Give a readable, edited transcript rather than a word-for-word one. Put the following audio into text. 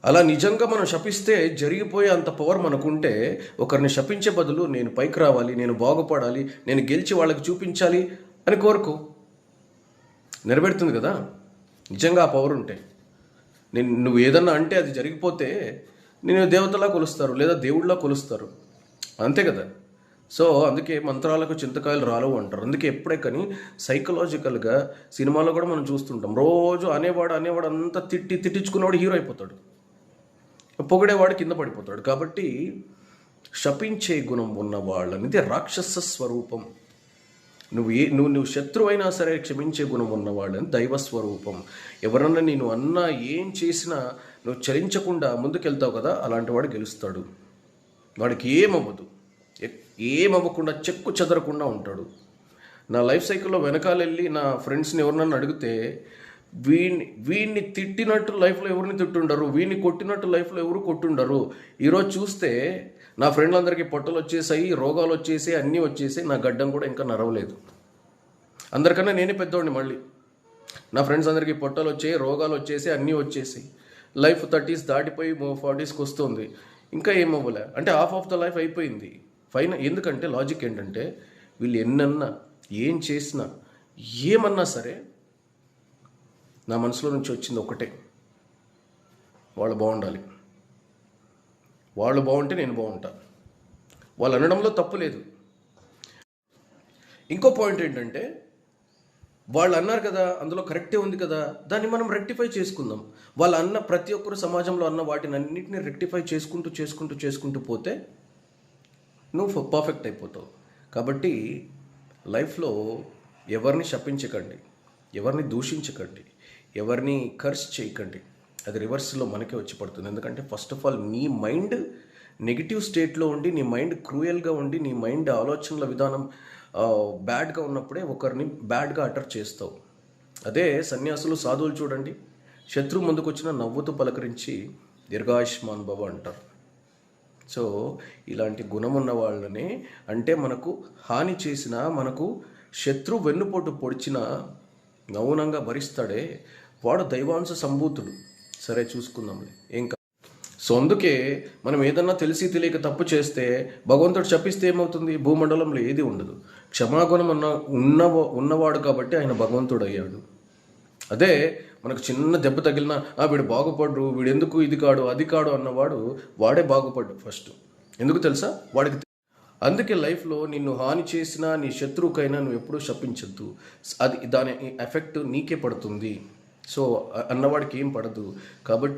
అలా నిజంగా మనం శపిస్తే జరిగిపోయే అంత పవర్ మనకుంటే ఒకరిని శపించే బదులు నేను పైకి రావాలి, నేను బాగుపడాలి, నేను గెలిచి వాళ్ళకి చూపించాలి అని కోరుకో. నెరవేరుతుంది కదా నిజంగా ఆ పవర్ ఉంటే. నువ్వు ఏదన్నా అంటే అది జరిగిపోతే నేను దేవతలా కొలుస్తారు లేదా దేవుడిలా కొలుస్తారు, అంతే కదా. సో అందుకే మంత్రాలకు చింతకాయలు రాలవు అంటారు. అందుకే ఎప్పుడే కానీ సైకలాజికల్గా సినిమాలో కూడా మనం చూస్తుంటాం, రోజు అనేవాడు అంతా తిట్టించుకున్నవాడు హీరో అయిపోతాడు, పొగిడేవాడు కింద పడిపోతాడు. కాబట్టి శపించే గుణం ఉన్న వాళ్ళనిది రాక్షస స్వరూపం. నువ్వు శత్రువు అయినా సరే క్షమించే గుణం ఉన్నవాళ్ళని దైవ స్వరూపం. ఎవరన్నా నేను అన్నా ఏం చేసినా నువ్వు చలించకుండా ముందుకెళ్తావు కదా, అలాంటి వాడు గెలుస్తాడు. వాడికి ఏమవ్వకుండా చెక్కు చెదరకుండా ఉంటాడు. నా లైఫ్ సైకిల్లో వెనకాలెళ్ళి నా ఫ్రెండ్స్ని ఎవరినన్నా అడిగితే వీడిని తిట్టినట్టు లైఫ్లో ఎవరిని తిట్టుండరు, వీడిని కొట్టినట్టు లైఫ్లో ఎవరు కొట్టుండరు. ఈరోజు చూస్తే నా ఫ్రెండ్లందరికీ పొట్టలు వచ్చేసాయి, రోగాలు వచ్చేసాయి, అన్నీ వచ్చేసాయి. నా గడ్డం కూడా ఇంకా నరవలేదు. అందరికన్నా నేనే పెద్దోడిని. మళ్ళీ నా ఫ్రెండ్స్ అందరికీ పొట్టలు వచ్చాయి, రోగాలు వచ్చేసాయి, అన్నీ వచ్చేసాయి. లైఫ్ 30s దాటిపోయి 40sకి వస్తుంది, ఇంకా ఏమవ్వలే. అంటే హాఫ్ ఆఫ్ ద లైఫ్ అయిపోయింది ఎందుకంటే లాజిక్ ఏంటంటే వీళ్ళు ఎన్నన్నా ఏం చేసినా ఏమన్నా సరే నా మనసులో నుంచి వచ్చింది ఒకటే, వాళ్ళు బాగుండాలి, వాళ్ళు బాగుంటే నేను బాగుంటా. వాళ్ళు అనడంలో తప్పు లేదు. ఇంకో పాయింట్ ఏంటంటే వాళ్ళు అన్నారు కదా, అందులో కరెక్టే ఉంది కదా, దాన్ని మనం రెక్టిఫై చేసుకుందాం. వాళ్ళు అన్న ప్రతి ఒక్కరు సమాజంలో అన్న వాటిని అన్నింటినీ రెక్టిఫై చేసుకుంటూ పోతే నువ్వు పర్ఫెక్ట్ అయిపోతావు. కాబట్టి లైఫ్లో ఎవరిని శపించకండి, ఎవరిని దూషించకండి, ఎవరిని కర్స్ చేయకండి. అది రివర్స్లో మనకే వచ్చి పడుతుంది. ఎందుకంటే ఫస్ట్ ఆఫ్ ఆల్ నీ మైండ్ నెగిటివ్ స్టేట్లో ఉండి, నీ మైండ్ క్రూయల్గా ఉండి, నీ మైండ్ ఆలోచనల విధానం బ్యాడ్గా ఉన్నప్పుడే ఒకరిని బ్యాడ్గా అటర్ చేస్తావు. అదే సన్యాసులు సాధువులు చూడండి, శత్రువు ముందుకు వచ్చిన నవ్వుతూ పలకరించి దీర్ఘాయుష్మాన్ భవ అంటారు. సో ఇలాంటి గుణం ఉన్న వాళ్ళని, అంటే మనకు హాని చేసినా, మనకు శత్రు వెన్నుపోటు పొడిచినా మౌనంగా భరిస్తాడే వాడు దైవాంశ సంభూతుడు. సరే చూసుకుందాంలే, ఏం కాదు. సో అందుకే మనం ఏదన్నా తెలిసి తెలియక తప్పు చేస్తే భగవంతుడు శపిస్తే ఏమవుతుంది? భూమండలంలో ఏది ఉండదు. క్షమాగుణం ఉన్నవాడు కాబట్టి ఆయన భగవంతుడు అయ్యాడు. అదే మనకు చిన్న దెబ్బ తగిలినా వీడు బాగుపడ్డు, వీడు ఎందుకు ఇది కాడు అది కాడు అన్నవాడు వాడే బాగుపడ్డు ఫస్ట్. ఎందుకు తెలుసా? వాడికి. అందుకే లైఫ్లో నిన్ను హాని చేసినా నీ శత్రువుకైనా నువ్వు ఎప్పుడూ శపించద్దు. దాని ఎఫెక్ట్ నీకే పడుతుంది. సో అన్నవాడికి ఏం పడదు. కాబట్టి